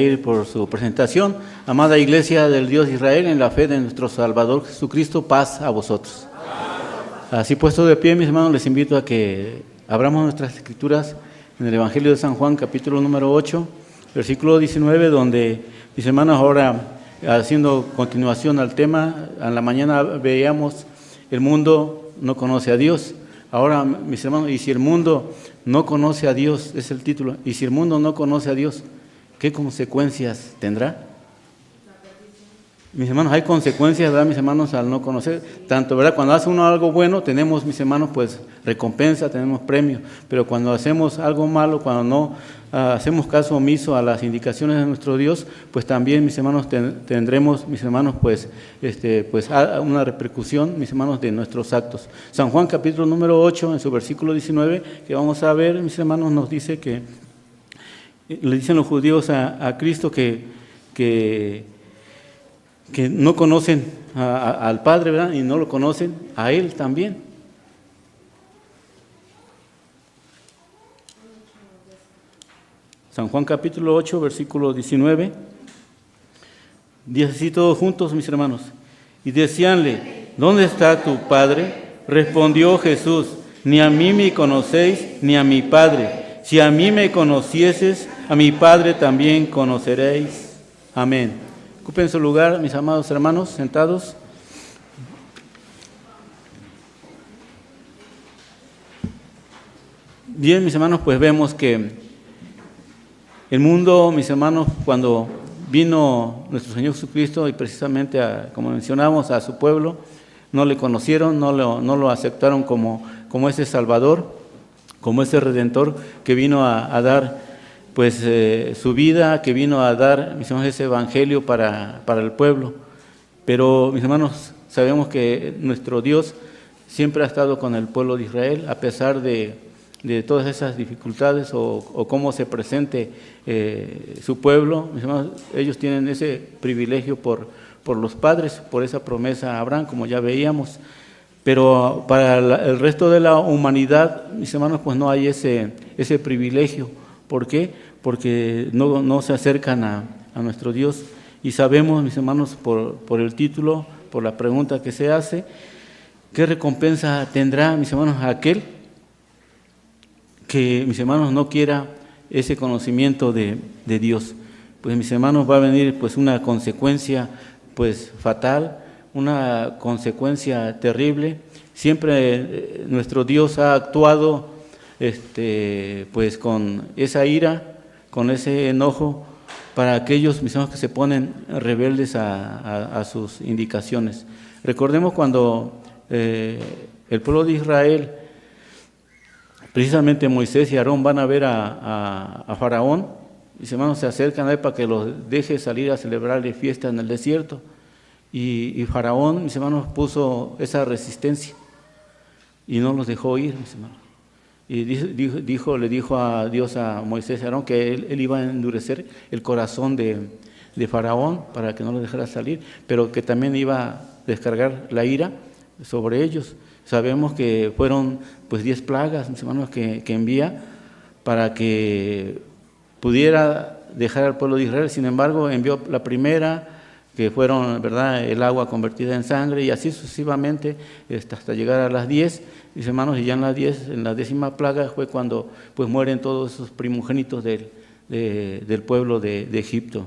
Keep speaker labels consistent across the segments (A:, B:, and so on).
A: Por su presentación. Amada Iglesia del Dios de Israel, en la fe de nuestro Salvador Jesucristo, paz a vosotros. Así puesto de pie, mis hermanos, les invito a que abramos nuestras escrituras en el Evangelio de San Juan, capítulo número 8, versículo 19, donde, mis hermanos, ahora haciendo continuación al tema, en la mañana veíamos, el mundo no conoce a Dios. Ahora, mis hermanos, y si el mundo no conoce a Dios, es el título, y si el mundo no conoce a Dios, ¿qué consecuencias tendrá? Mis hermanos, hay consecuencias, ¿verdad, mis hermanos, al no conocer? Tanto, ¿verdad? Cuando hace uno algo bueno, tenemos, mis hermanos, pues recompensa, tenemos premio. Pero cuando hacemos algo malo, cuando no hacemos caso omiso a las indicaciones de nuestro Dios, pues también, mis hermanos, tendremos, mis hermanos, pues una repercusión, mis hermanos, de nuestros actos. San Juan, capítulo número 8, en su versículo 19, que vamos a ver, mis hermanos, nos dice que le dicen los judíos a Cristo que no conocen al Padre, ¿verdad? Y no lo conocen a Él también. San Juan capítulo 8, versículo 19. Dice así todos juntos, mis hermanos. Y decíanle, ¿dónde está tu Padre? Respondió Jesús, ni a mí me conocéis, ni a mi Padre. Si a mí me conocieses, a mi Padre también conoceréis. Amén. Ocupen su lugar, mis amados hermanos, sentados. Bien, mis hermanos, pues vemos que el mundo, mis hermanos, cuando vino nuestro Señor Jesucristo y precisamente, como mencionamos, a su pueblo, no le conocieron, no lo aceptaron como ese Salvador, como ese Redentor que vino a dar pues su vida, que vino a dar, mis hermanos, ese evangelio para el pueblo. Pero, mis hermanos, sabemos que nuestro Dios siempre ha estado con el pueblo de Israel, a pesar de todas esas dificultades o cómo se presente su pueblo. Mis hermanos, ellos tienen ese privilegio por los padres, por esa promesa a Abraham, como ya veíamos. Pero para el resto de la humanidad, mis hermanos, pues no hay ese privilegio. ¿Por qué? Porque no se acercan a nuestro Dios. Y sabemos, mis hermanos, por el título, por la pregunta que se hace, ¿qué recompensa tendrá, mis hermanos, aquel que, mis hermanos, no quiera ese conocimiento de Dios? Pues, mis hermanos, va a venir pues una consecuencia pues fatal, una consecuencia terrible. Siempre nuestro Dios ha actuado pues con esa ira, con ese enojo para aquellos, mis hermanos, que se ponen rebeldes a sus indicaciones. Recordemos cuando el pueblo de Israel, precisamente Moisés y Aarón, van a ver a Faraón, mis hermanos, se acercan a él para que los deje salir a celebrarle fiesta en el desierto. Y Faraón, mis hermanos, puso esa resistencia y no los dejó ir, mis hermanos. Y le dijo a Dios a Moisés y Aarón que él iba a endurecer el corazón de Faraón para que no los dejara salir, pero que también iba a descargar la ira sobre ellos. Sabemos que fueron pues 10 plagas, mis hermanos, que envía para que pudiera dejar al pueblo de Israel. Sin embargo, envió la primera, que fueron, ¿verdad?, el agua convertida en sangre, y así sucesivamente hasta llegar a las 10, mis hermanos, y ya en la 10ª plaga fue cuando pues mueren todos esos primogénitos del pueblo de Egipto,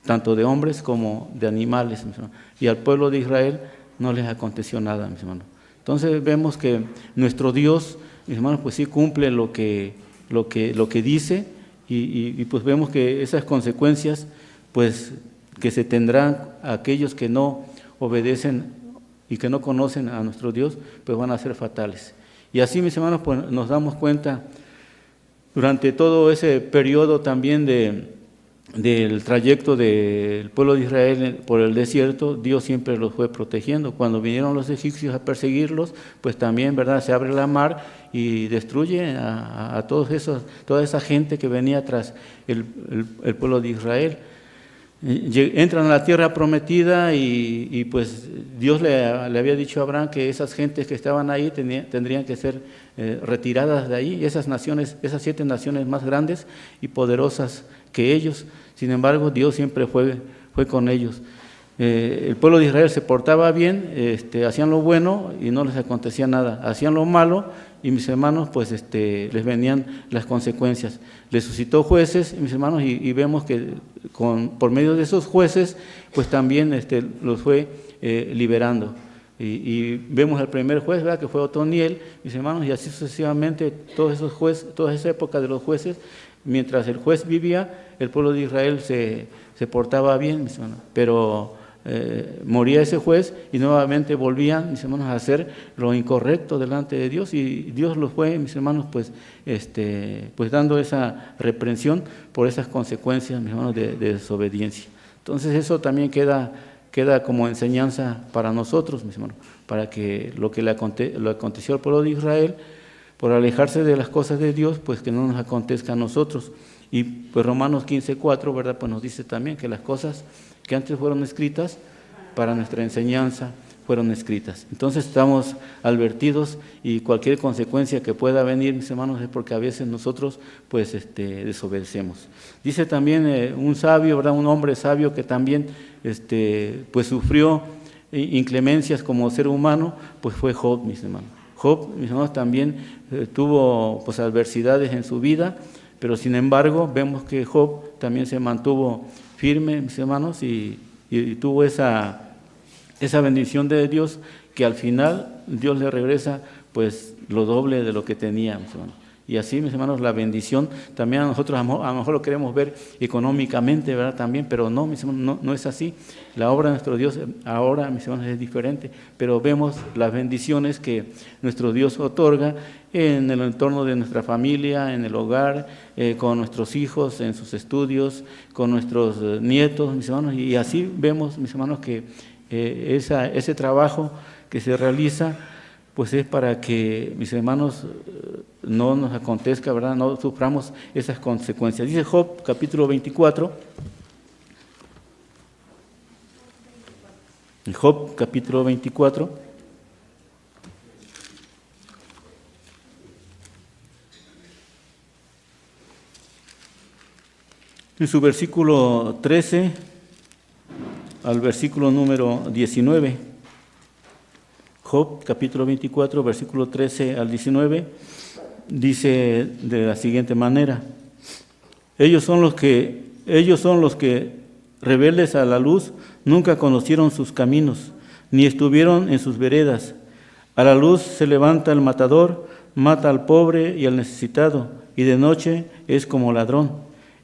A: tanto de hombres como de animales, mis hermanos. Y al pueblo de Israel no les aconteció nada, mis hermanos. Entonces vemos que nuestro Dios, mis hermanos, pues sí cumple lo que dice, y pues vemos que esas consecuencias pues que se tendrán a aquellos que no obedecen y que no conocen a nuestro Dios, pues van a ser fatales. Y así, mis hermanos, pues nos damos cuenta durante todo ese periodo también del trayecto del pueblo de Israel por el desierto, Dios siempre los fue protegiendo. Cuando vinieron los egipcios a perseguirlos, pues también, ¿verdad?, se abre la mar y destruye a toda esa gente que venía tras el pueblo de Israel. Entran a la tierra prometida y pues Dios le había dicho a Abraham que esas gentes que estaban ahí tendrían que ser retiradas de ahí. Esas naciones, esas 7 naciones más grandes y poderosas que ellos. Sin embargo, Dios siempre fue con ellos. El pueblo de Israel se portaba bien, hacían lo bueno y no les acontecía nada. Hacían lo malo y mis hermanos, pues les venían las consecuencias. Les suscitó jueces, mis hermanos, y vemos que por medio de esos jueces, pues también los fue liberando. Y vemos al primer juez, ¿verdad?, que fue Otoniel, mis hermanos, y así sucesivamente, todos esos jueces, toda esa época de los jueces, mientras el juez vivía, el pueblo de Israel se portaba bien, mis hermanos, pero moría ese juez y nuevamente volvían, mis hermanos, a hacer lo incorrecto delante de Dios, y Dios los fue, mis hermanos, pues dando esa reprensión por esas consecuencias, mis hermanos, de desobediencia. Entonces eso también queda como enseñanza para nosotros, mis hermanos, para que lo aconteció al pueblo de Israel, por alejarse de las cosas de Dios, pues que no nos acontezca a nosotros. Y pues Romanos 15:4, ¿verdad?, pues nos dice también que las cosas que antes fueron escritas para nuestra enseñanza fueron escritas. Entonces estamos advertidos, y cualquier consecuencia que pueda venir, mis hermanos, es porque a veces nosotros pues desobedecemos. Dice también un sabio, ¿verdad?, un hombre sabio que también pues sufrió inclemencias como ser humano, pues fue Job, mis hermanos. Job, mis hermanos, también tuvo pues adversidades en su vida, pero sin embargo vemos que Job también se mantuvo firme, mis hermanos, y tuvo esa bendición de Dios, que al final Dios le regresa pues lo doble de lo que tenía, mis hermanos. Y así, mis hermanos, la bendición también a nosotros a lo mejor lo queremos ver económicamente, ¿verdad?, también, pero no, mis hermanos, no es así. La obra de nuestro Dios ahora, mis hermanos, es diferente, pero vemos las bendiciones que nuestro Dios otorga en el entorno de nuestra familia, en el hogar, con nuestros hijos, en sus estudios, con nuestros nietos, mis hermanos, y así vemos, mis hermanos, que ese trabajo que se realiza, pues es para que, mis hermanos, no nos acontezca, ¿verdad?, no suframos esas consecuencias. Dice Job, capítulo 24. Job, capítulo 24. En su versículo 13 al versículo número 19. Job, capítulo 24, versículo 13 al 19, dice de la siguiente manera: ellos son los que rebeldes a la luz, nunca conocieron sus caminos, ni estuvieron en sus veredas. A la luz se levanta el matador, mata al pobre y al necesitado, y de noche es como ladrón.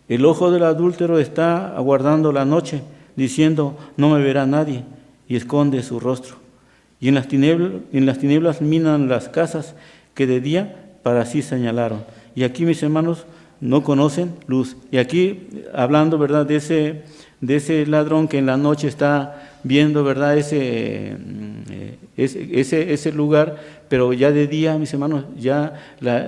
A: El ojo del adúltero está aguardando la noche, diciendo: no me verá nadie, y esconde su rostro. Y en las tinieblas minan las casas que de día para sí señalaron. Y aquí, mis hermanos, no conocen luz. Y aquí, hablando, ¿verdad?, de ese ladrón que en la noche está viendo, ¿verdad?, ese lugar, pero ya de día, mis hermanos, ya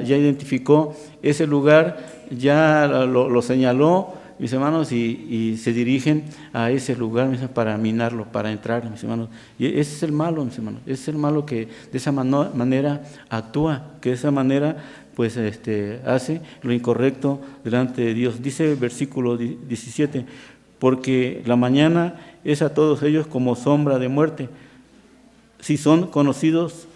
A: identificó ese lugar, ya lo señaló, mis hermanos, y se dirigen a ese lugar, mis hermanos, para minarlo, para entrar, mis hermanos. Y ese es el malo, mis hermanos, ese es el malo que de esa manera actúa, que de esa manera pues hace lo incorrecto delante de Dios. Dice el versículo 17: porque la mañana es a todos ellos como sombra de muerte. Si son conocidos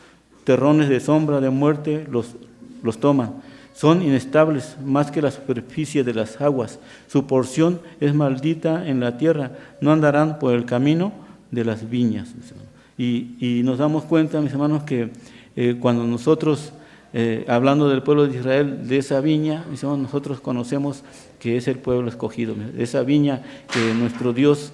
A: terrones de sombra de muerte, los toman. Son inestables más que la superficie de las aguas. Su porción es maldita en la tierra. No andarán por el camino de las viñas. Y nos damos cuenta, mis hermanos, que cuando nosotros, hablando del pueblo de Israel, de esa viña, mis hermanos, nosotros conocemos que es el pueblo escogido. Esa viña que nuestro Dios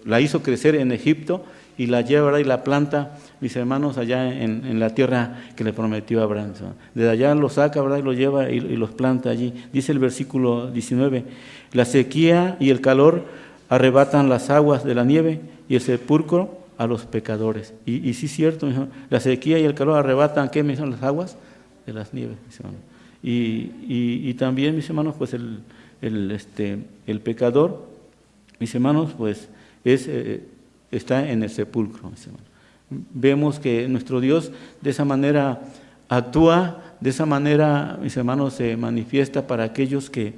A: la hizo crecer en Egipto, y la lleva, ¿verdad?, y la planta, mis hermanos, allá en la tierra que le prometió a Abraham. Desde allá lo saca, ¿verdad?, y lo lleva y los planta allí. Dice el versículo 19: la sequía y el calor arrebatan las aguas de la nieve, y el sepulcro a los pecadores. Y sí es cierto, mis hermanos, la sequía y el calor arrebatan, ¿qué, mis hermanos?, las aguas de las nieves, mis hermanos. Y también, mis hermanos, pues el pecador, mis hermanos, pues está en el sepulcro, mis hermanos. Vemos que nuestro Dios de esa manera actúa De esa manera, mis hermanos, se manifiesta para aquellos que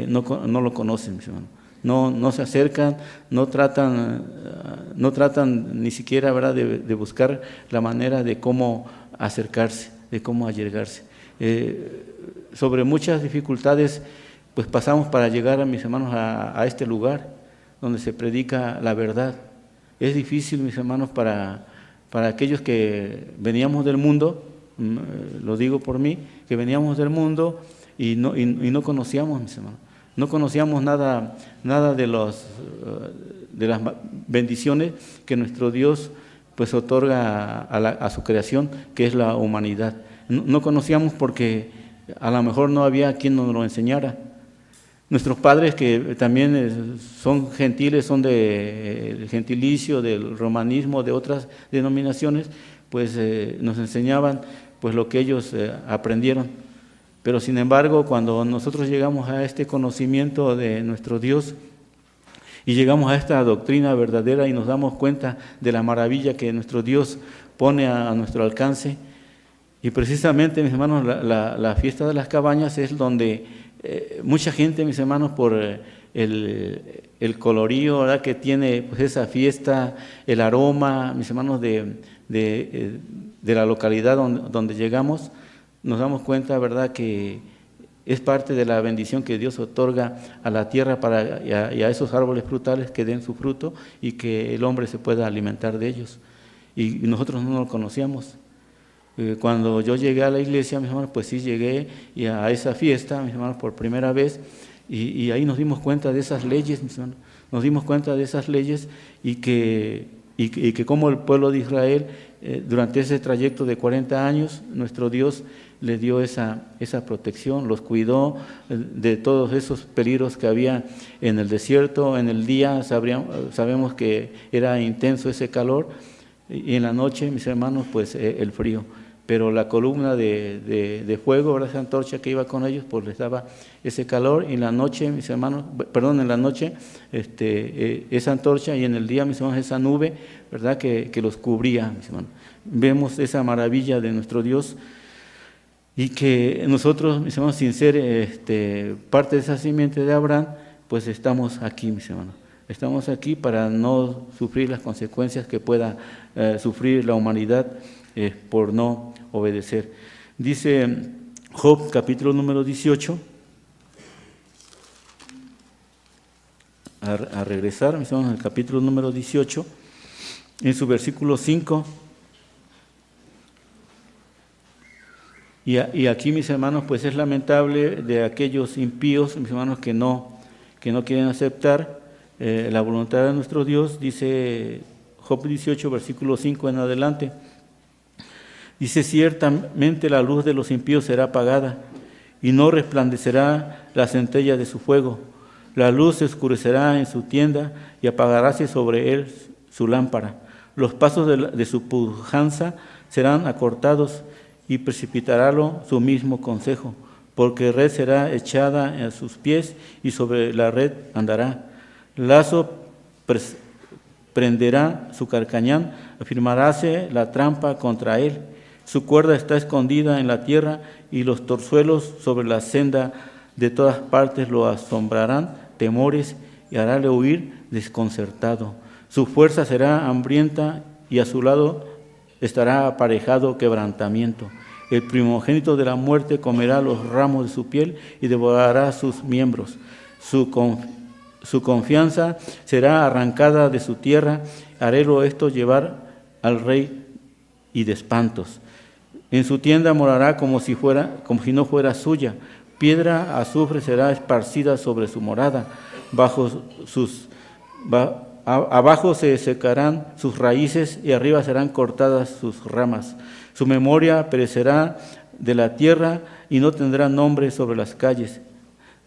A: no lo conocen, mis hermanos. No se acercan, no tratan ni siquiera, ¿verdad?, de buscar la manera de cómo acercarse, de cómo allegarse. Sobre muchas dificultades, pues pasamos para llegar, mis hermanos, a este lugar donde se predica la verdad. Es difícil, mis hermanos, para aquellos que veníamos del mundo, lo digo por mí, que veníamos del mundo y no conocíamos, mis hermanos, no conocíamos nada de las bendiciones que nuestro Dios pues otorga a su creación, que es la humanidad. No conocíamos porque a lo mejor no había quien nos lo enseñara. Nuestros padres, que también son gentiles, son del gentilicio, del romanismo, de otras denominaciones, pues nos enseñaban pues lo que ellos aprendieron. Pero sin embargo, cuando nosotros llegamos a este conocimiento de nuestro Dios y llegamos a esta doctrina verdadera y nos damos cuenta de la maravilla que nuestro Dios pone a nuestro alcance, y precisamente, mis hermanos, la fiesta de las cabañas es donde mucha gente, mis hermanos, por el colorío, ¿verdad?, que tiene pues esa fiesta, el aroma, mis hermanos, de la localidad donde llegamos, nos damos cuenta, ¿verdad?, que es parte de la bendición que Dios otorga a la tierra y a esos árboles frutales que den su fruto y que el hombre se pueda alimentar de ellos. Y nosotros no lo conocíamos. Cuando yo llegué a la iglesia, mis hermanos, pues sí llegué a esa fiesta, mis hermanos, por primera vez, y ahí nos dimos cuenta de esas leyes, mis hermanos, nos dimos cuenta de esas leyes y que como el pueblo de Israel, durante ese trayecto de 40 años, nuestro Dios les dio esa protección, los cuidó de todos esos peligros que había en el desierto. En el día sabemos que era intenso ese calor, y en la noche, mis hermanos, pues el frío. Pero la columna de fuego, ¿verdad?, esa antorcha que iba con ellos, pues les daba ese calor. Y en la noche, mis hermanos, en la noche esa antorcha, y en el día, mis hermanos, esa nube, ¿verdad?, que los cubría, mis hermanos. Vemos esa maravilla de nuestro Dios, y que nosotros, mis hermanos, sin ser parte de esa simiente de Abraham, pues estamos aquí, mis hermanos. Estamos aquí para no sufrir las consecuencias que pueda sufrir la humanidad por no obedecer. Dice Job, capítulo número 18, a regresar, mis hermanos, al capítulo número 18, en su versículo 5. Y aquí, mis hermanos, pues es lamentable de aquellos impíos, mis hermanos, que no quieren aceptar la voluntad de nuestro Dios. Dice Job 18, versículo 5 en adelante. Dice: ciertamente la luz de los impíos será apagada, y no resplandecerá la centella de su fuego. La luz se oscurecerá en su tienda, y apagaráse sobre él su lámpara. Los pasos de su pujanza serán acortados, y precipitarálo su mismo consejo, porque red será echada a sus pies, y sobre la red andará. Lazo prenderá su carcañán, afirmaráse la trampa contra él. Su cuerda está escondida en la tierra, y los torzuelos sobre la senda de todas partes lo asombrarán temores, y harále huir desconcertado. Su fuerza será hambrienta, y a su lado estará aparejado quebrantamiento. El primogénito de la muerte comerá los ramos de su piel y devorará sus miembros. Su confianza será arrancada de su tierra, harélo esto llevar al rey y de espantos. En su tienda morará como si no fuera suya. Piedra azufre será esparcida sobre su morada. Abajo se secarán sus raíces, y arriba serán cortadas sus ramas. Su memoria perecerá de la tierra, y no tendrá nombre sobre las calles.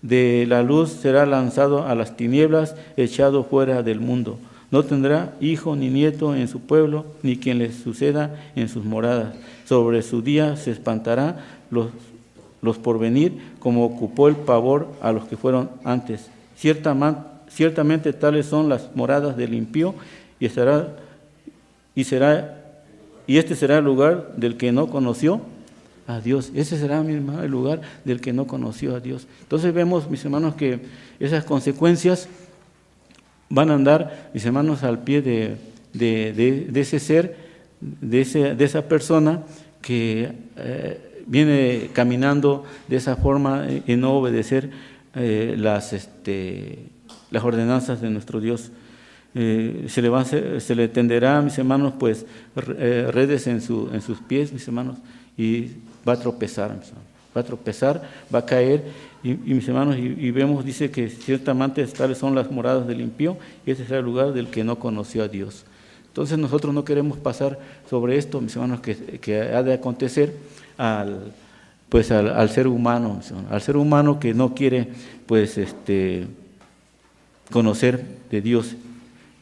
A: De la luz será lanzado a las tinieblas, echado fuera del mundo. No tendrá hijo ni nieto en su pueblo, ni quien le suceda en sus moradas. Sobre su día se espantará los porvenir, como ocupó el pavor a los que fueron antes. Ciertamente tales son las moradas del impío, y este será el lugar del que no conoció a Dios. Ese será, mis hermanos, el lugar del que no conoció a Dios. Entonces vemos, mis hermanos, que esas consecuencias van a andar, mis hermanos, al pie de ese ser, de esa persona que viene caminando de esa forma en no obedecer las ordenanzas de nuestro Dios. Se le tenderá, mis hermanos, pues redes en sus pies, mis hermanos, y va a tropezar, mis hermanos. Va a tropezar, va a caer, y mis hermanos, y vemos, dice que ciertamente tales son las moradas del impío, y ese será el lugar del que no conoció a Dios. Entonces nosotros no queremos pasar sobre esto, mis hermanos, que ha de acontecer al ser humano, mis hermanos, al ser humano que no quiere, pues, conocer de Dios.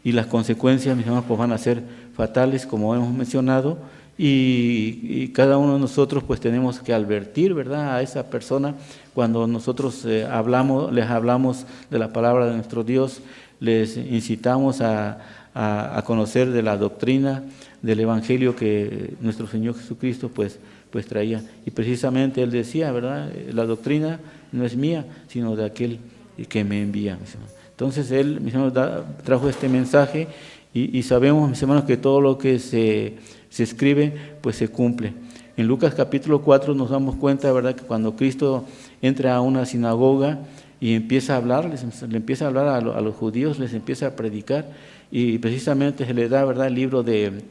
A: Y las consecuencias, mis hermanos, pues van a ser fatales, como hemos mencionado, y cada uno de nosotros pues tenemos que advertir, ¿verdad?, a esa persona cuando nosotros les hablamos de la palabra de nuestro Dios, les incitamos a conocer de la doctrina del Evangelio que nuestro Señor Jesucristo pues traía. Y precisamente Él decía, ¿verdad?, la doctrina no es mía, sino de aquel que me envía, mis hermanos. Entonces Él, mis hermanos, trajo este mensaje y sabemos, mis hermanos, que todo lo que se escribe, pues se cumple. En Lucas capítulo 4 nos damos cuenta, ¿verdad?, que cuando Cristo entra a una sinagoga y empieza a hablar, le empieza a hablar a los judíos, les empieza a predicar, y precisamente se le da, ¿verdad?, el libro del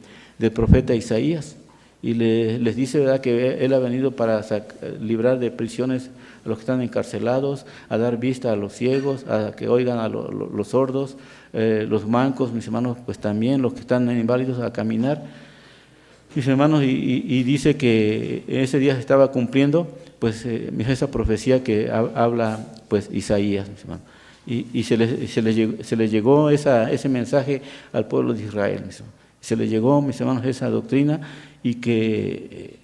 A: profeta Isaías, y les dice, ¿verdad?, que Él ha venido para librar de prisiones a los que están encarcelados, a dar vista a los ciegos, a que oigan a los sordos, los mancos, mis hermanos, pues también los que están inválidos a caminar, mis hermanos, y dice que ese día se estaba cumpliendo, pues, esa profecía que habla, pues, Isaías, mis hermanos, y se le llegó ese mensaje al pueblo de Israel, mis hermanos. Se le llegó, mis hermanos, esa doctrina, y que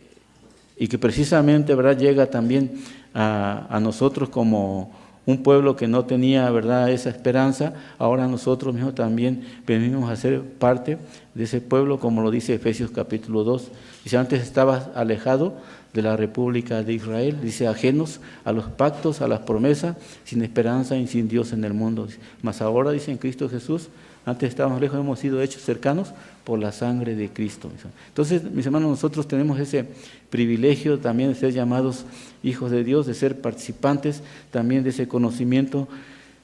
A: precisamente, ¿verdad?, llega también a nosotros como un pueblo que no tenía, ¿verdad?, esa esperanza. Ahora nosotros mismos también venimos a ser parte de ese pueblo, como lo dice Efesios capítulo 2. Dice, antes estabas alejado de la República de Israel, dice, ajenos a los pactos, a las promesas, sin esperanza y sin Dios en el mundo. Mas ahora, dice, en Cristo Jesús, antes estábamos lejos, hemos sido hechos cercanos por la sangre de Cristo. Entonces, mis hermanos, nosotros tenemos ese privilegio también de ser llamados hijos de Dios, de ser participantes también de ese conocimiento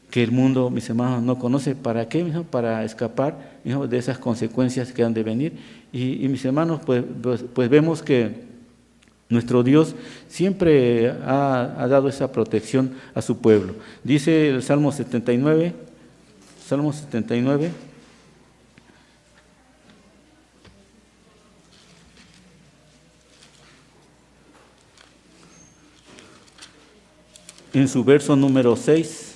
A: que el mundo, mis hermanos, no conoce. ¿Para qué, mis hermanos? Para escapar, mis hermanos, de esas consecuencias que han de venir. Y mis hermanos, pues vemos que nuestro Dios siempre ha dado esa protección a su pueblo. Dice el Salmo 79, en su verso número 6,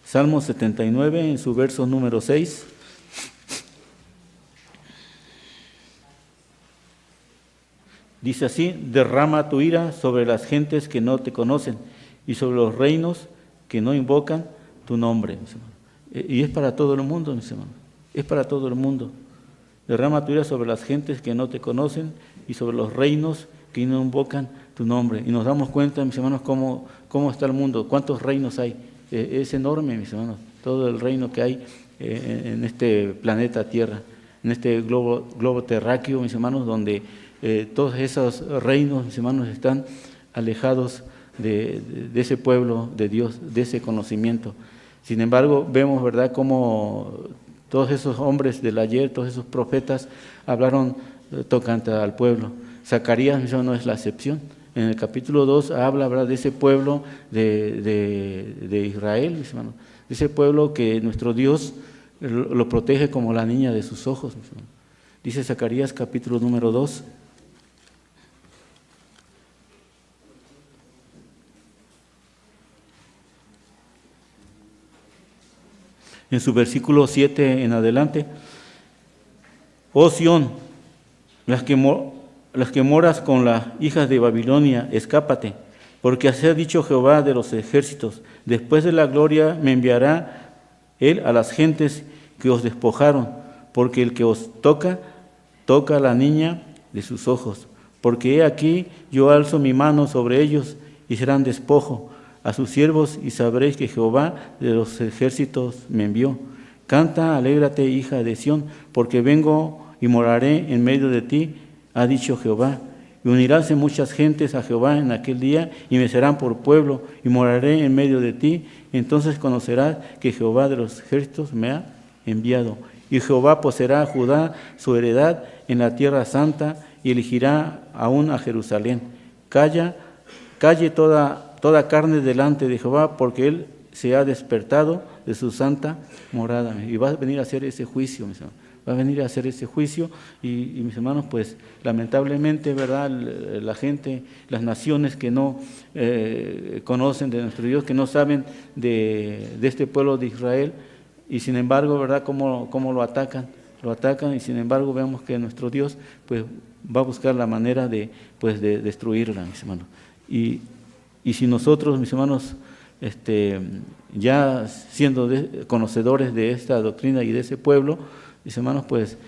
A: Salmo 79, en su verso número 6, dice así, derrama tu ira sobre las gentes que no te conocen y sobre los reinos que no invocan tu nombre, mis hermanos. Y es para todo el mundo, mis hermanos, es para todo el mundo. Derrama tu ira sobre las gentes que no te conocen y sobre los reinos que no invocan tu nombre. Y nos damos cuenta, mis hermanos, cómo está el mundo, cuántos reinos hay. Es enorme, mis hermanos, todo el reino que hay en este planeta Tierra, en este globo terráqueo, mis hermanos, donde todos esos reinos, mis hermanos, están alejados de ese pueblo de Dios, de ese conocimiento. Sin embargo, vemos, ¿verdad?, cómo todos esos hombres del ayer, todos esos profetas hablaron tocante al pueblo. Zacarías, mis hermanos, no es la excepción. En el capítulo 2 habla, ¿verdad?, de ese pueblo de Israel, mis hermanos, de ese pueblo que nuestro Dios lo protege como la niña de sus ojos, mis hermanos. Dice Zacarías capítulo número 2. En su versículo 7 en adelante, oh Sión, las que moras con las hijas de Babilonia, escápate, porque así ha dicho Jehová de los ejércitos, después de la gloria me enviará Él a las gentes que os despojaron, porque el que os toca a la niña de sus ojos, Porque he aquí, yo alzo mi mano sobre ellos y serán despojo a sus siervos, y sabréis que Jehová de los ejércitos me envió. Canta, alégrate, hija de Sión, porque vengo y moraré en medio de ti, ha dicho Jehová. Y uniránse muchas gentes a Jehová en aquel día, y me serán por pueblo, y moraré en medio de ti. Entonces conocerás que Jehová de los ejércitos me ha enviado. Y Jehová poseerá a Judá su heredad en la tierra santa, y elegirá aún a Jerusalén. Calle toda carne delante de Jehová, porque él se ha despertado de su santa morada. Y va a venir a hacer ese juicio, mis hermanos. Va a venir a hacer ese juicio y mis hermanos, pues lamentablemente, ¿verdad? La gente, las naciones que no conocen de nuestro Dios, que no saben de este pueblo de Israel, y sin embargo, ¿verdad? ¿Cómo lo atacan? Lo atacan, y sin embargo vemos que nuestro Dios pues va a buscar la manera de destruirla, mis hermanos. Y si nosotros, mis hermanos, ya siendo conocedores de esta doctrina y de ese pueblo, mis hermanos, pues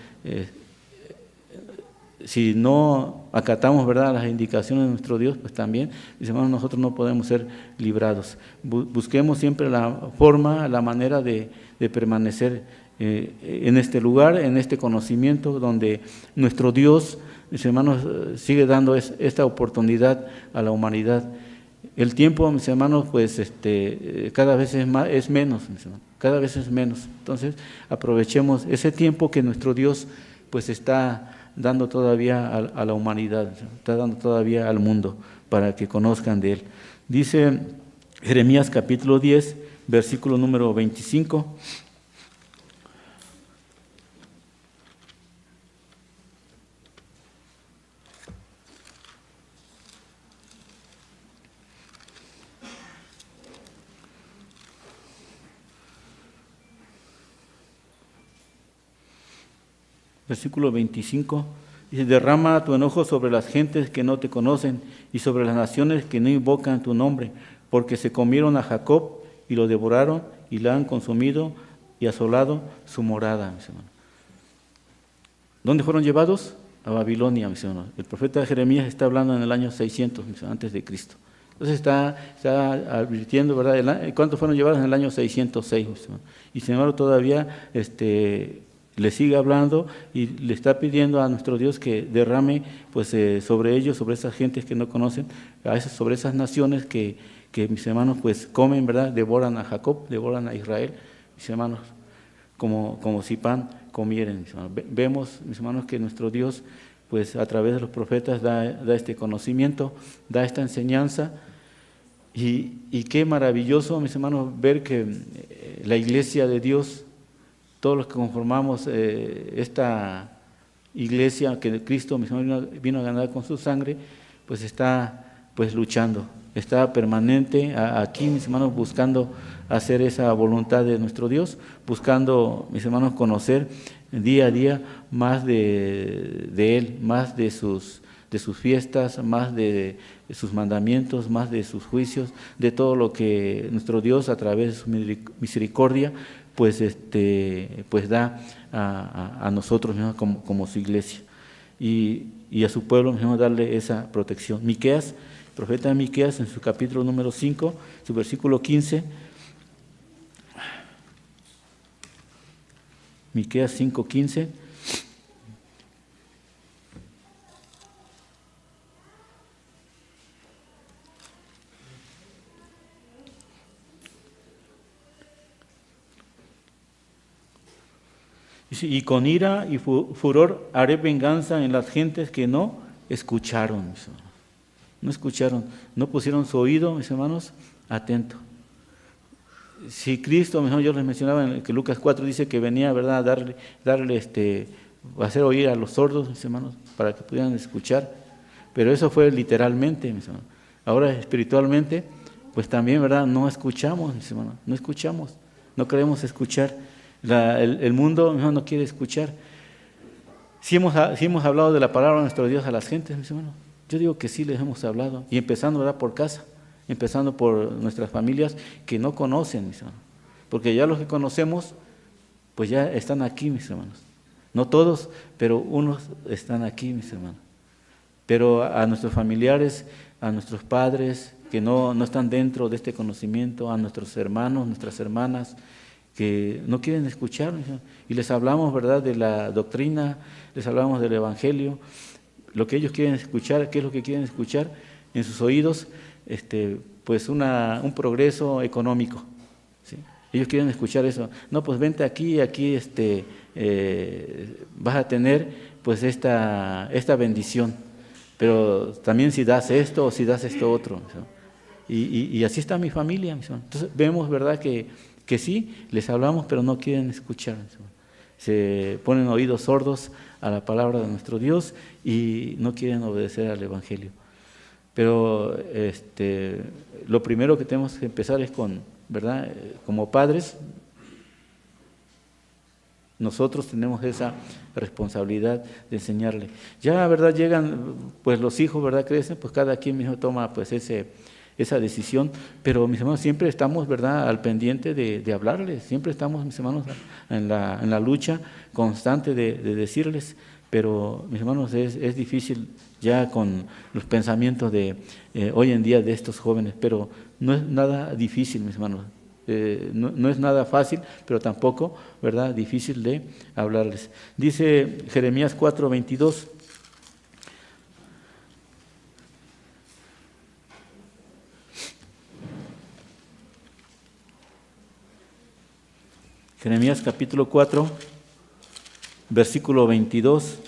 A: si no acatamos, ¿verdad?, las indicaciones de nuestro Dios, pues también, mis hermanos, nosotros no podemos ser librados. Busquemos siempre la forma, la manera de permanecer en este lugar, en este conocimiento donde nuestro Dios, mis hermanos, sigue dando esta oportunidad a la humanidad. El tiempo, mis hermanos, pues cada vez es menos, mis hermanos, cada vez es menos. Entonces, aprovechemos ese tiempo que nuestro Dios pues está dando todavía a la humanidad, está dando todavía al mundo para que conozcan de Él. Dice Jeremías capítulo 10, versículo número 25. Versículo 25, dice: derrama tu enojo sobre las gentes que no te conocen y sobre las naciones que no invocan tu nombre, porque se comieron a Jacob y lo devoraron y la han consumido y asolado su morada, mis hermanos. ¿Dónde fueron llevados? A Babilonia, mis hermanos. El profeta Jeremías está hablando en el año 600, mis hermanos, antes de Cristo. Entonces está advirtiendo, ¿verdad? ¿Cuántos fueron llevados en el año 606, mis hermanos? Y sin embargo todavía le sigue hablando y le está pidiendo a nuestro Dios que derrame pues sobre ellos, sobre esas gentes que no conocen, sobre esas naciones que mis hermanos pues comen, ¿verdad? Devoran a Jacob, devoran a Israel, mis hermanos, como si pan comieran, mis hermanos. Vemos, mis hermanos, que nuestro Dios pues a través de los profetas da este conocimiento, da esta enseñanza, y qué maravilloso, mis hermanos, ver que la iglesia de Dios, todos los que conformamos esta iglesia que Cristo, mis hermanos, vino a ganar con su sangre, pues está pues luchando, está permanente aquí, mis hermanos, buscando hacer esa voluntad de nuestro Dios, buscando, mis hermanos, conocer día a día más de Él, más de sus fiestas, más de sus mandamientos, más de sus juicios, de todo lo que nuestro Dios a través de su misericordia pues da a nosotros, ¿no?, como su iglesia, y a su pueblo, ¿no?, darle esa protección. Miqueas, el profeta Miqueas, en su capítulo número 5, su versículo 15, Miqueas 5:15. Y con ira y furor haré venganza en las gentes que no escucharon, mis hermanos. No escucharon, no pusieron su oído, mis hermanos, atento. Si Cristo, mejor yo les mencionaba en que Lucas 4 dice que venía, ¿verdad?, a hacer oír a los sordos, mis hermanos, para que pudieran escuchar. Pero eso fue literalmente, mis hermanos. Ahora espiritualmente, pues también, ¿verdad?, no escuchamos, mis hermanos, no escuchamos, no queremos escuchar. El mundo no quiere escuchar. Si hemos hablado de la palabra de nuestro Dios a las gentes, mis hermanos, yo digo que sí les hemos hablado, y empezando, ¿verdad?, por casa, empezando por nuestras familias que no conocen, mis hermanos, porque ya los que conocemos pues ya están aquí, mis hermanos, no todos, pero unos están aquí, mis hermanos. Pero a nuestros familiares, a nuestros padres que no están dentro de este conocimiento, a nuestros hermanos, nuestras hermanas, que no quieren escuchar, y les hablamos, ¿verdad?, de la doctrina, les hablamos del Evangelio, lo que ellos quieren escuchar. ¿Qué es lo que quieren escuchar en sus oídos? Pues un progreso económico, ¿sí? Ellos quieren escuchar eso. No, pues vente aquí vas a tener pues esta bendición, pero también si das esto o si das esto otro, ¿sí? Y así está mi familia, mis hermanos. Entonces vemos, ¿verdad?, que sí, les hablamos, pero no quieren escuchar. Se ponen oídos sordos a la palabra de nuestro Dios y no quieren obedecer al Evangelio. Pero lo primero que tenemos que empezar es con, ¿verdad?, como padres, nosotros tenemos esa responsabilidad de enseñarle. Ya, ¿verdad?, llegan, pues los hijos, ¿verdad?, crecen, pues cada quien mismo toma pues esa decisión, pero mis hermanos siempre estamos, ¿verdad?, al pendiente de hablarles, siempre estamos, mis hermanos, en la lucha constante de decirles, pero mis hermanos es difícil ya con los pensamientos de hoy en día de estos jóvenes, pero no es nada difícil, mis hermanos. No es nada fácil, pero tampoco, ¿verdad?, difícil de hablarles. Dice Jeremías 4:22. Jeremías capítulo 4, versículo 22.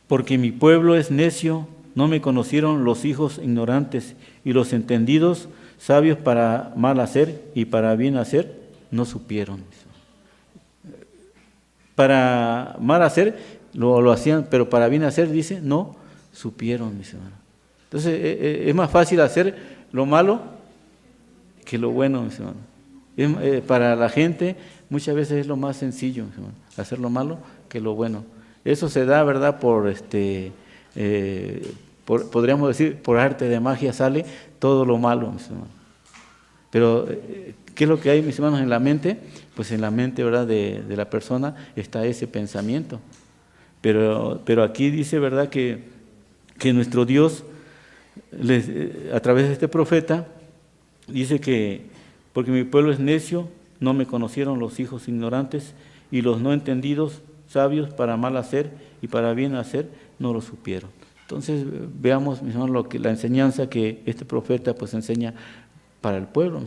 A: Porque mi pueblo es necio, no me conocieron los hijos ignorantes, y los entendidos, sabios para mal hacer y para bien hacer, no supieron. Para mal hacer lo hacían, pero para bien hacer, dice, no supieron, mis hermanos. Entonces es más fácil hacer lo malo que lo bueno, mis hermanos. Para la gente muchas veces es lo más sencillo, mis hermanos, hacer lo malo que lo bueno. Eso se da, ¿verdad?, podríamos decir, por arte de magia sale todo lo malo, mis hermanos. Pero, ¿qué es lo que hay, mis hermanos, en la mente? Pues en la mente, ¿verdad?, de la persona está ese pensamiento. Pero aquí dice, ¿verdad?, que nuestro Dios, a través de este profeta, dice que, porque mi pueblo es necio, no me conocieron los hijos ignorantes, y los no entendidos, sabios para mal hacer y para bien hacer, no lo supieron. Entonces, veamos, mis hermanos, la enseñanza que este profeta pues enseña para el pueblo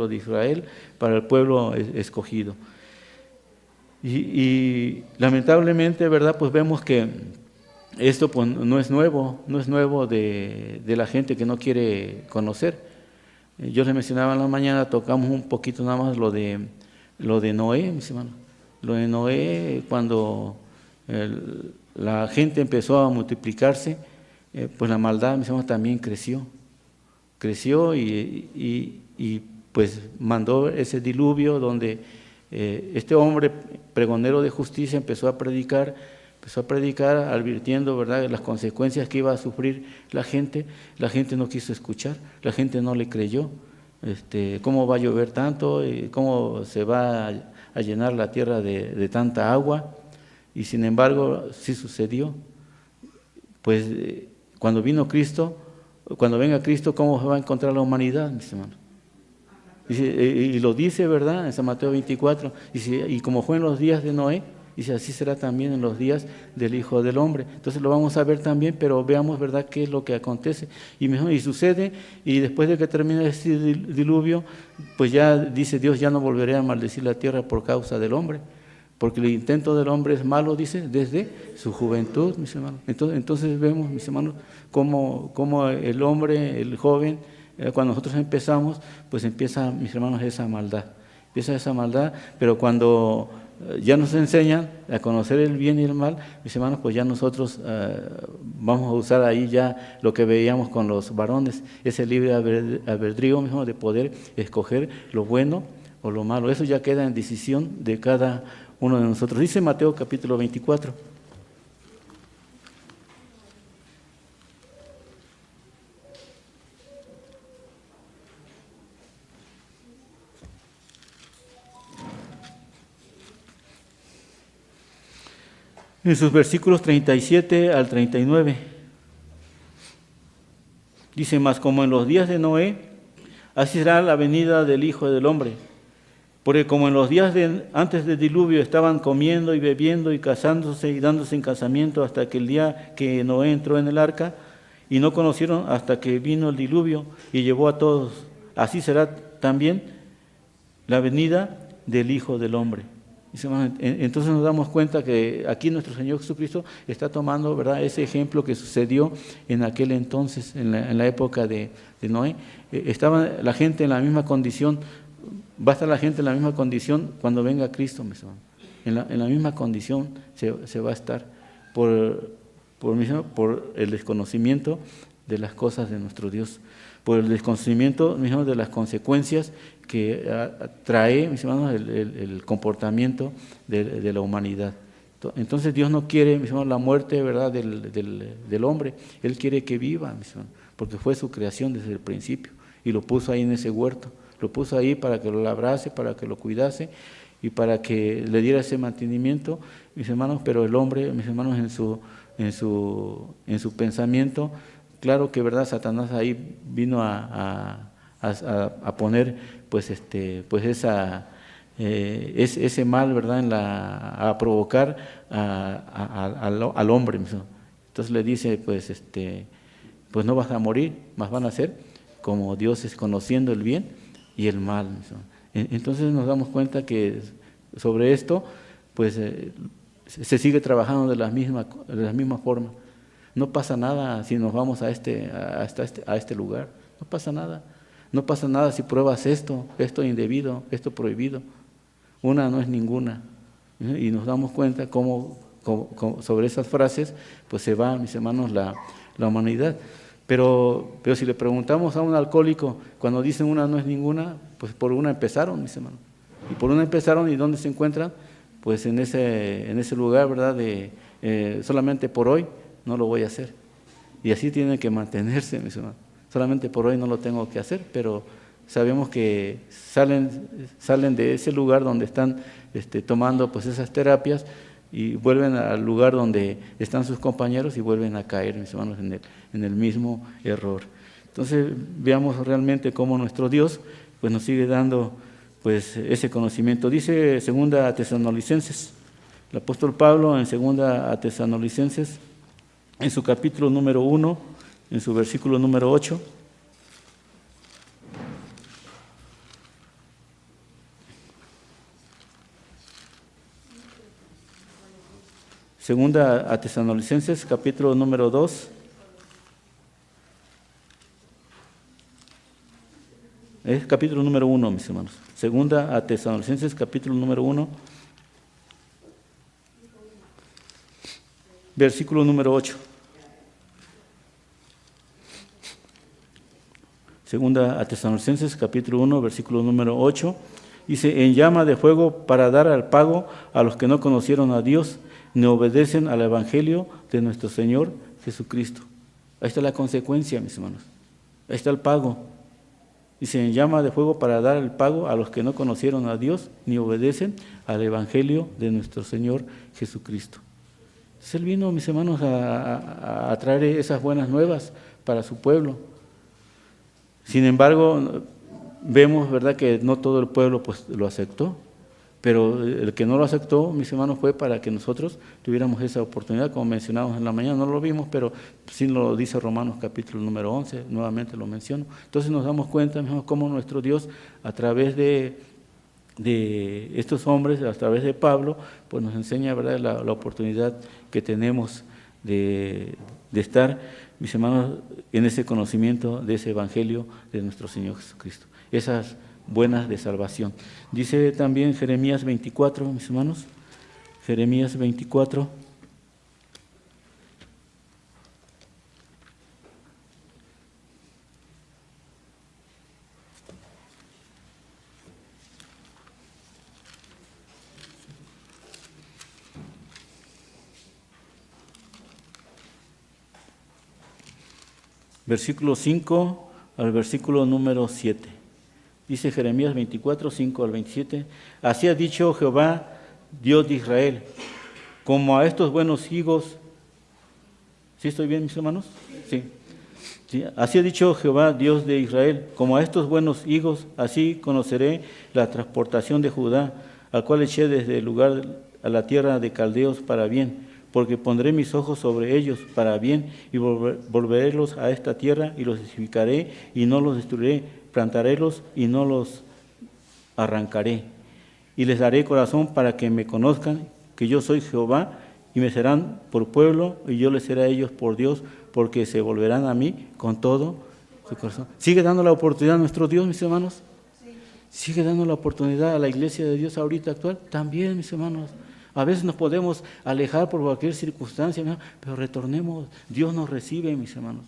A: de Israel, para el pueblo escogido. Y lamentablemente, ¿verdad?, pues vemos que esto pues no es nuevo de la gente que no quiere conocer. Yo les mencionaba en la mañana, tocamos un poquito nada más lo de Noé, mis hermanos. Lo de Noé, cuando la gente empezó a multiplicarse, pues la maldad, mis hermanos, también creció y pues mandó ese diluvio donde este hombre pregonero de justicia empezó a predicar advirtiendo, ¿verdad?, las consecuencias que iba a sufrir la gente no quiso escuchar, la gente no le creyó. ¿Cómo va a llover tanto? ¿Cómo se va a llenar la tierra de tanta agua? Y sin embargo, sí sucedió. Pues cuando venga Cristo, ¿cómo se va a encontrar la humanidad, mis hermanos? Y lo dice, ¿verdad?, en San Mateo 24, y como fue en los días de Noé, dice, así será también en los días del Hijo del Hombre. Entonces lo vamos a ver también, pero veamos, ¿verdad?, qué es lo que acontece. Y sucede, y después de que termine este diluvio, pues ya dice Dios, ya no volveré a maldecir la tierra por causa del hombre, porque el intento del hombre es malo, dice, desde su juventud, mis hermanos. Entonces vemos, mis hermanos, cómo el hombre, el joven, cuando nosotros empezamos, pues empieza, mis hermanos, esa maldad. Pero cuando ya nos enseñan a conocer el bien y el mal, mis hermanos, pues ya nosotros vamos a usar ahí ya lo que veíamos con los varones, ese libre albedrío mismo de poder escoger lo bueno o lo malo. Eso ya queda en decisión de cada uno de nosotros. Dice Mateo capítulo 24. en sus versículos 37 al 39. Dice: mas como en los días de Noé, así será la venida del Hijo del Hombre. Porque como en los días antes del diluvio estaban comiendo y bebiendo y casándose y dándose en casamiento hasta que el día que Noé entró en el arca, y no conocieron hasta que vino el diluvio y llevó a todos, así será también la venida del Hijo del Hombre. Entonces nos damos cuenta que aquí nuestro Señor Jesucristo está tomando, ¿verdad?, ese ejemplo que sucedió en aquel entonces, en la época de Noé. Estaba la gente en la misma condición. Va a estar la gente en la misma condición cuando venga Cristo, mis hermanos. En la misma condición se va a estar por el desconocimiento de las cosas de nuestro Dios, por el desconocimiento, mis hermanos, de las consecuencias que trae, mis hermanos, el comportamiento de la humanidad. Entonces Dios no quiere, mis hermanos, la muerte, ¿verdad?, del hombre. Él quiere que viva, mis hermanos, porque fue su creación desde el principio y lo puso ahí en ese huerto. Lo puso ahí para que lo labrase, para que lo cuidase y para que le diera ese mantenimiento, mis hermanos. Pero el hombre, mis hermanos, en su pensamiento, claro que, verdad, Satanás ahí vino a poner ese mal, verdad, a provocar al hombre, mis hermanos. Entonces le dice, pues no vas a morir, más van a ser como dioses, conociendo el bien y el mal. Entonces nos damos cuenta que sobre esto, pues se sigue trabajando de la misma forma. No pasa nada si nos vamos a este lugar. No pasa nada. No pasa nada si pruebas esto indebido, esto prohibido. Una no es ninguna. Y nos damos cuenta cómo sobre esas frases, pues se va, mis hermanos, la humanidad. Pero si le preguntamos a un alcohólico, cuando dicen una no es ninguna, pues por una empezaron, mis hermanos. Y por una empezaron, ¿y dónde se encuentran? Pues en ese lugar, ¿verdad?, solamente por hoy no lo voy a hacer. Y así tienen que mantenerse, mis hermanos. Solamente por hoy no lo tengo que hacer, pero sabemos que salen de ese lugar donde están tomando pues esas terapias y vuelven al lugar donde están sus compañeros y vuelven a caer, mis hermanos, en el mismo error. Entonces veamos realmente cómo nuestro Dios pues nos sigue dando pues ese conocimiento. Dice 2 Tesalonicenses, el apóstol Pablo en 2 Tesalonicenses, en su capítulo número 1, en su versículo número 8. Segunda a Tesalonicenses, capítulo número 2. Es capítulo número 1, mis hermanos. Segunda a Tesalonicenses, capítulo número 1. Versículo número 8. Segunda a Tesalonicenses, capítulo 1, versículo número 8. Dice: en llama de fuego para dar al pago a los que no conocieron a Dios, ni obedecen al evangelio de nuestro Señor Jesucristo. Ahí está la consecuencia, mis hermanos. Ahí está el pago. Dice: en llama de fuego para dar el pago a los que no conocieron a Dios, ni obedecen al evangelio de nuestro Señor Jesucristo. Entonces Él vino, mis hermanos, a traer esas buenas nuevas para su pueblo. Sin embargo, vemos, ¿verdad?, que no todo el pueblo pues lo aceptó. Pero el que no lo aceptó, mis hermanos, fue para que nosotros tuviéramos esa oportunidad, como mencionamos en la mañana. No lo vimos, pero sí lo dice Romanos capítulo número 11, nuevamente lo menciono. Entonces nos damos cuenta, mis hermanos, cómo nuestro Dios, a través de estos hombres, a través de Pablo, pues nos enseña, ¿verdad?, la oportunidad que tenemos de estar, mis hermanos, en ese conocimiento de ese evangelio de nuestro Señor Jesucristo. Esas buenas de salvación. Dice también Jeremías 24, mis hermanos, Jeremías 24. Versículo 5 al versículo número 7. Dice Jeremías 24, 5 al 27. Así ha dicho Jehová, Dios de Israel: como a estos buenos higos. ¿Sí estoy bien, mis hermanos? Sí. Sí. Así ha dicho Jehová, Dios de Israel, como a estos buenos higos, así conoceré la transportación de Judá, al cual eché desde el lugar a la tierra de caldeos para bien, porque pondré mis ojos sobre ellos para bien, y volverélos a esta tierra, y los edificaré, y no los destruiré, plantarélos, y no los arrancaré. Y les daré corazón para que me conozcan, que yo soy Jehová, y me serán por pueblo, y yo les seré a ellos por Dios, porque se volverán a mí con todo su corazón. ¿Sigue dando la oportunidad a nuestro Dios, mis hermanos? ¿Sigue dando la oportunidad a la iglesia de Dios ahorita actual? También, mis hermanos. A veces nos podemos alejar por cualquier circunstancia, pero retornemos. Dios nos recibe, mis hermanos.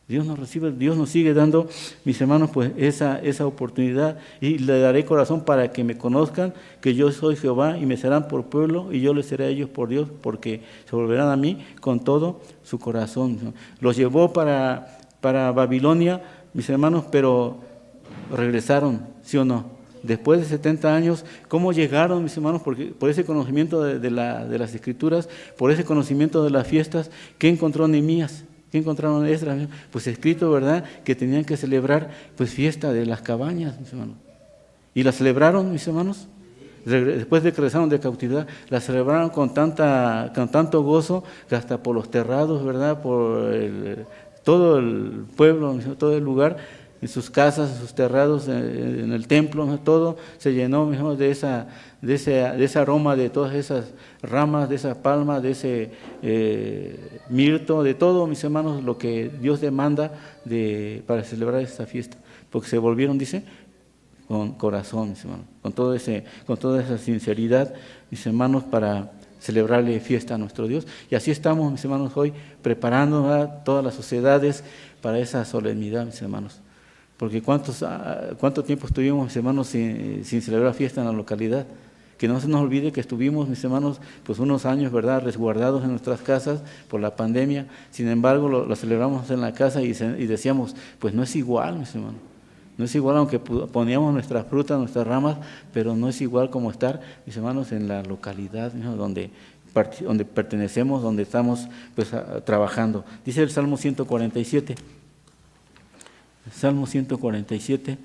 A: Dios nos recibe, Dios nos sigue dando, mis hermanos, pues esa oportunidad. Y le daré corazón para que me conozcan, que yo soy Jehová, y me serán por pueblo, y yo les seré a ellos por Dios, porque se volverán a mí con todo su corazón. Los llevó para Babilonia, mis hermanos, pero regresaron, ¿sí o no? Después de 70 años, ¿cómo llegaron, mis hermanos? Porque por ese conocimiento de las Escrituras, por ese conocimiento de las fiestas, ¿qué encontró Nehemías? ¿Qué encontraron Esdras? Pues escrito, ¿verdad?, que tenían que celebrar pues fiesta de las cabañas, mis hermanos. ¿Y la celebraron, mis hermanos? Después de que regresaron de cautividad, la celebraron con tanto gozo, que hasta por los terrados, ¿verdad?, por todo el pueblo, todo el lugar, en sus casas, en sus terrados, en el templo, todo se llenó, mejor, de ese aroma, de todas esas ramas, de esa palma, de ese mirto, de todo, mis hermanos, lo que Dios demanda para celebrar esta fiesta. Porque se volvieron, dice, con corazón, mis hermanos, con toda esa sinceridad, mis hermanos, para celebrarle fiesta a nuestro Dios. Y así estamos, mis hermanos, hoy preparando, ¿verdad?, todas las sociedades para esa solemnidad, mis hermanos. Porque ¿cuánto tiempo estuvimos, mis hermanos, sin celebrar fiesta en la localidad? Que no se nos olvide que estuvimos, mis hermanos, pues unos años, ¿verdad?, resguardados en nuestras casas por la pandemia. Sin embargo, lo celebramos en la casa y decíamos, pues no es igual, mis hermanos. No es igual, aunque poníamos nuestras frutas, nuestras ramas, pero no es igual como estar, mis hermanos, en la localidad, ¿no?, donde pertenecemos, donde estamos pues trabajando. Dice el Salmo 147. Salmo 147.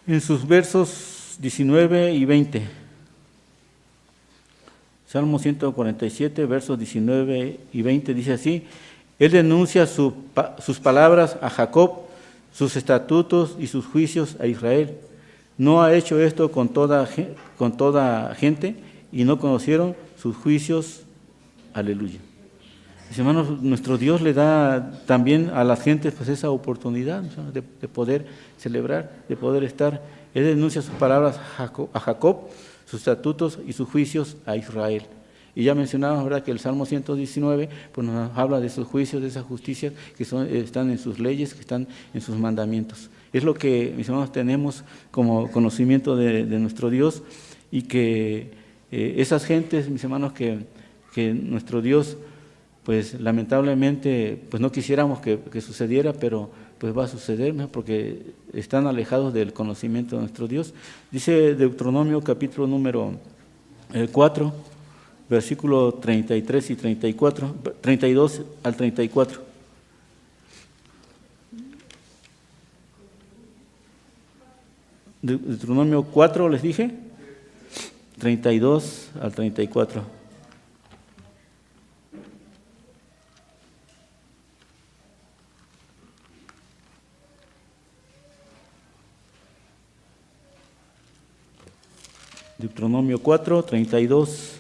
A: En sus versos 19 y 20. Salmo 147, versos 19 y 20, dice así: Él denuncia sus palabras a Jacob, sus estatutos y sus juicios a Israel. No ha hecho esto con toda gente, y no conocieron sus juicios. Aleluya. Mis hermanos, nuestro Dios le da también a las gentes pues esa oportunidad, ¿no?, de poder celebrar, de poder estar. Él denuncia sus palabras a Jacob, sus estatutos y sus juicios a Israel. Y ya mencionábamos, ¿verdad?, que el Salmo 119 pues nos habla de sus juicios, de esa justicia que están en sus leyes, que están en sus mandamientos. Es lo que, mis hermanos, tenemos como conocimiento de nuestro Dios, y que esas gentes, mis hermanos, que nuestro Dios, pues lamentablemente, pues no quisiéramos que sucediera, pero pues va a suceder, ¿no?, porque están alejados del conocimiento de nuestro Dios. Dice Deuteronomio capítulo número 4, versículo 33 y 34, 32 al 34. Deuteronomio 4, les dije, 32 al 34. Deuteronomio 4, 32,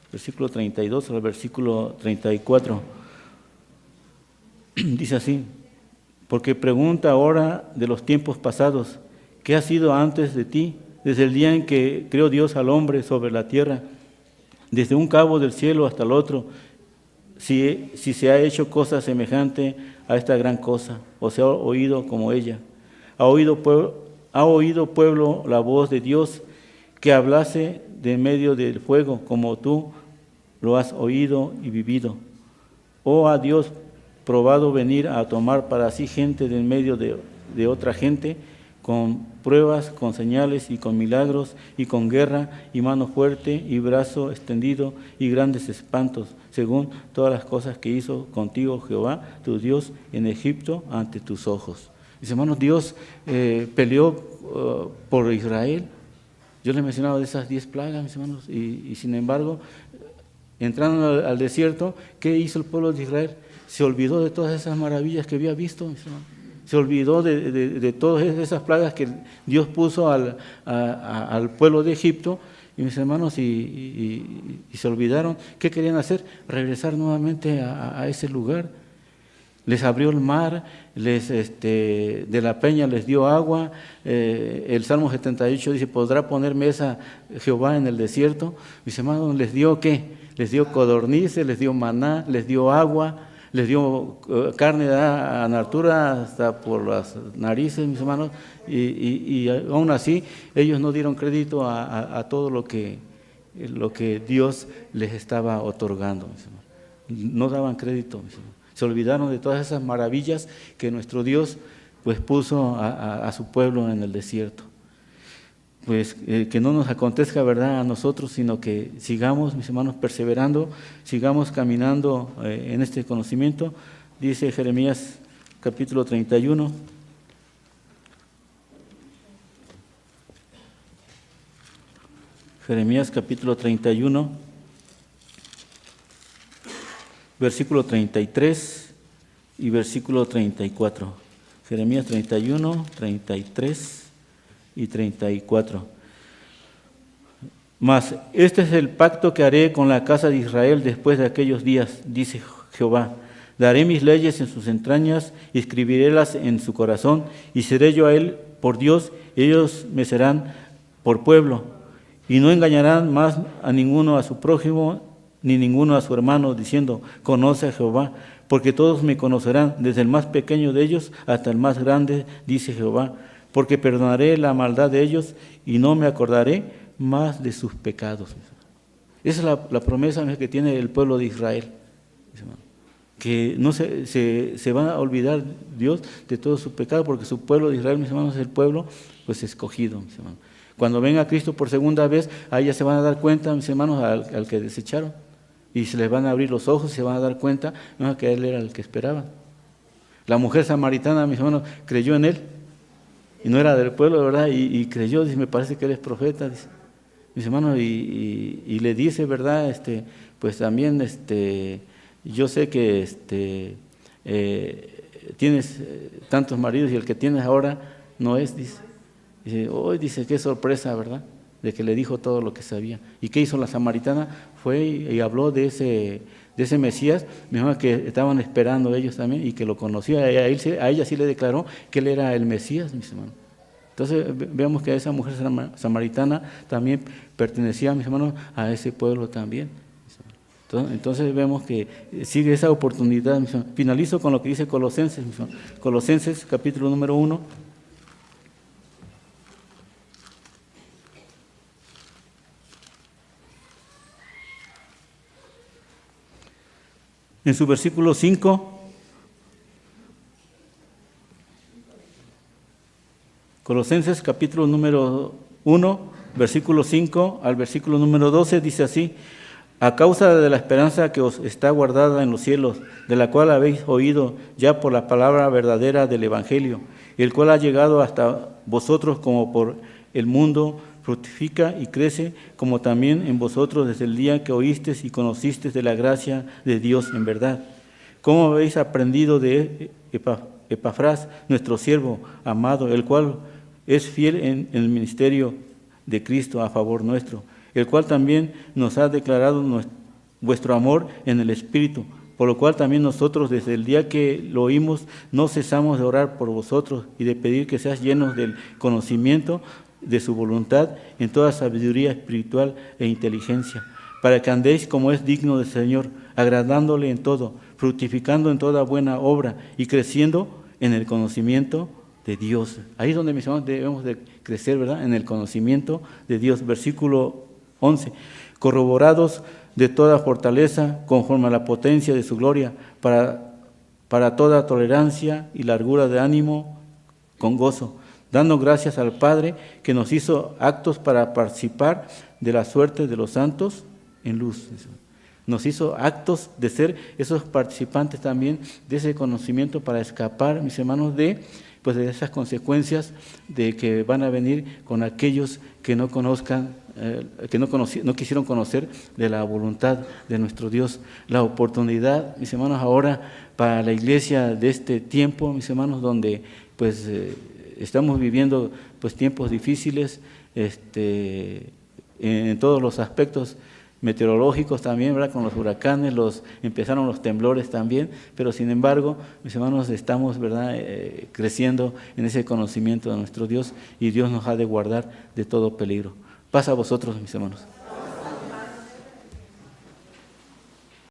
A: versículo 32 al versículo 34. Dice así: porque pregunta ahora de los tiempos pasados, ¿qué ha sido antes de ti, desde el día en que creó Dios al hombre sobre la tierra, desde un cabo del cielo hasta el otro, si se ha hecho cosa semejante a esta gran cosa, o se ha oído como ella? ¿Ha oído ¿Ha oído pueblo la voz de Dios que hablase de medio del fuego como tú lo has oído y vivido? ¿O ha Dios probado venir a tomar para sí gente de en medio de otra gente, con pruebas, con señales y con milagros y con guerra y mano fuerte y brazo extendido y grandes espantos, según todas las cosas que hizo contigo Jehová, tu Dios, en Egipto ante tus ojos? Mis hermanos, Dios peleó por Israel. Yo les mencionaba de esas 10 plagas, mis hermanos, y sin embargo, entrando al desierto, ¿qué hizo el pueblo de Israel? Se olvidó de todas esas maravillas que había visto, mis hermanos. Se olvidó de todas esas plagas que Dios puso al pueblo de Egipto, y mis hermanos, y se olvidaron. ¿Qué querían hacer? Regresar nuevamente a ese lugar. Les abrió el mar, de la peña les dio agua. El Salmo 78 dice, ¿podrá poner mesa Jehová en el desierto? Mis hermanos, ¿les dio qué? Les dio codornices, les dio maná, les dio agua, les dio carne a la altura hasta por las narices, mis hermanos, y aún así ellos no dieron crédito a todo lo que Dios les estaba otorgando, mis hermanos. No daban crédito, mis hermanos. Se olvidaron de todas esas maravillas que nuestro Dios pues puso a su pueblo en el desierto. Pues que no nos acontezca, ¿verdad?, a nosotros, sino que sigamos, mis hermanos, perseverando, sigamos caminando en este conocimiento. Dice Jeremías capítulo 31. Jeremías capítulo 31, versículo 33 y versículo 34. Jeremías 31, 33 y 34. Mas este es el pacto que haré con la casa de Israel después de aquellos días, dice Jehová. Daré mis leyes en sus entrañas y escribirélas en su corazón, y seré yo a él por Dios, y ellos me serán por pueblo. Y no engañarán más a ninguno a su prójimo, ni ninguno a su hermano, diciendo, conoce a Jehová, porque todos me conocerán, desde el más pequeño de ellos hasta el más grande, dice Jehová, porque perdonaré la maldad de ellos y no me acordaré más de sus pecados. Esa es la promesa que tiene el pueblo de Israel, que no se van a olvidar Dios de todo su pecado, porque su pueblo de Israel, mis hermanos, es el pueblo pues escogido, mis hermanos. Cuando venga Cristo por segunda vez, ahí ya se van a dar cuenta, mis hermanos, al que desecharon, y se les van a abrir los ojos y se van a dar cuenta, no, que él era el que esperaban. La mujer samaritana, mis hermanos, creyó en él, y no era del pueblo, ¿verdad? Y creyó, dice, me parece que él es profeta, dice, mis hermanos, y le dice, ¿verdad? Pues también, yo sé que tienes tantos maridos y el que tienes ahora no es, dice. Dice, hoy dice, qué sorpresa, ¿verdad? De que le dijo todo lo que sabía. ¿Y qué hizo la samaritana? Fue y habló de ese Mesías, mismo que estaban esperando ellos también y que lo conocía. A ella sí le declaró que él era el Mesías, mis hermanos. Entonces vemos que esa mujer samaritana también pertenecía, mis hermanos, a ese pueblo también. Entonces vemos que sigue esa oportunidad, mis hermanos. Finalizo con lo que dice Colosenses, mis hermanos. Colosenses capítulo número 1. En su versículo 5, Colosenses capítulo número 1, versículo 5 al versículo número 12, dice así: a causa de la esperanza que os está guardada en los cielos, de la cual habéis oído ya por la palabra verdadera del Evangelio, el cual ha llegado hasta vosotros como por el mundo, fructifica y crece, como también en vosotros desde el día que oísteis y conocisteis de la gracia de Dios en verdad. ¿Cómo habéis aprendido de Epafras, nuestro siervo amado, el cual es fiel en el ministerio de Cristo a favor nuestro, el cual también nos ha declarado vuestro amor en el Espíritu, por lo cual también nosotros desde el día que lo oímos no cesamos de orar por vosotros y de pedir que seáis llenos del conocimiento de su voluntad en toda sabiduría espiritual e inteligencia, para que andéis como es digno del Señor, agradándole en todo, fructificando en toda buena obra y creciendo en el conocimiento de Dios. Ahí es donde, mis hermanos, debemos de crecer, ¿verdad? En el conocimiento de Dios. Versículo 11. Corroborados de toda fortaleza, conforme a la potencia de su gloria, para toda tolerancia y largura de ánimo con gozo, dando gracias al Padre que nos hizo aptos para participar de la suerte de los santos en luz. Nos hizo actos de ser esos participantes también de ese conocimiento para escapar, mis hermanos, de esas consecuencias de que van a venir con aquellos que no conozcan, no quisieron conocer de la voluntad de nuestro Dios. La oportunidad, mis hermanos, ahora para la iglesia de este tiempo, mis hermanos, donde estamos viviendo tiempos difíciles, en todos los aspectos meteorológicos también, ¿verdad? Con los huracanes, empezaron los temblores también, pero sin embargo, mis hermanos, estamos, ¿verdad?, creciendo en ese conocimiento de nuestro Dios, y Dios nos ha de guardar de todo peligro. Paz a vosotros, mis hermanos.